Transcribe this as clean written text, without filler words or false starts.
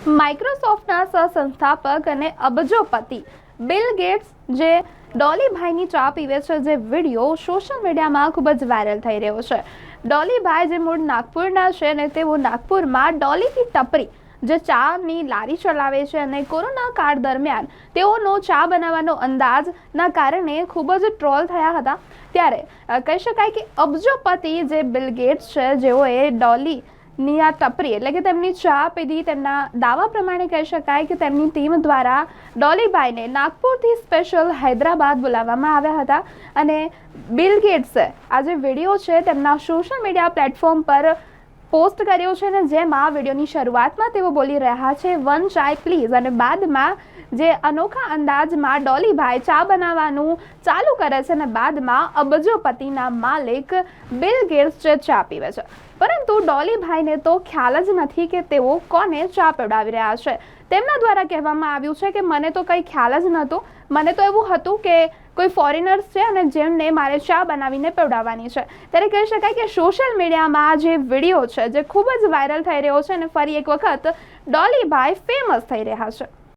માઇક્રોસોફ્ટના સહસંસ્થાપક અને અબજોપતિ bill gates જે ડોલીભાઈની ચા પીવે છે, જે વિડીયો સોશિયલ મીડિયામાં ખૂબ જ વાયરલ થઈ રહ્યો છે। ડોલીભાઈ જે મૂળ નાગપુરના છે અને તેઓ નાગપુરમાં ડોલીની ટપરી જે ચાની લારી ચલાવે છે અને કોરોના કાળ દરમિયાન તેઓનો ચા બનાવવાનો અંદાજના કારણે ખૂબ જ ટ્રોલ થયા હતા। ત્યારે કહી શકાય કે અબજોપતિ જે બિલ ગેટ્સ છે, જેઓએ ડોલીની આ ટપરી એટલે કે તેમની ચા પીધી, તેમના દાવા પ્રમાણે કહી શકાય કે તેમની ટીમ દ્વારા ડોલીભાઈને નાગપુરથી સ્પેશિયલ હૈદરાબાદ બોલાવવામાં આવ્યા હતા અને બિલ ગેટ્સે આ જે વિડીયો છે તેમના સોશિયલ મીડિયા પ્લેટફોર્મ પર પોસ્ટ કર્યો છે અને જેમાં વિડીયોની શરૂઆતમાં તેઓ બોલી રહ્યા છે વન ચાય પ્લીઝ અને બાદમાં જે અનોખા અંદાજમાં ડોલીભાઈ ચા બનાવવાનું ચાલુ કરે છે અને બાદમાં અબજોપતિના માલિક બિલ ગેટ્સ જે ચા પીવે છે। પરંતુ ડોલીભાઈને તો ખ્યાલ જ નથી કે તેઓ કોને ચા પીવડાવી રહ્યા છે। તેમના દ્વારા કહેવામાં આવ્યું છે કે મને તો કંઈ ખ્યાલ જ નહોતો, મને તો એવું હતું કે કોઈ ફોરેનર્સ છે અને જેમને મારે ચા બનાવીને પીવડાવવાની છે। ત્યારે કહી શકાય કે સોશિયલ મીડિયામાં જે વિડીયો છે જે ખૂબ જ વાયરલ થઈ રહ્યો છે અને ફરી એક વખત ડોલીભાઈ ફેમસ થઈ રહ્યા છે।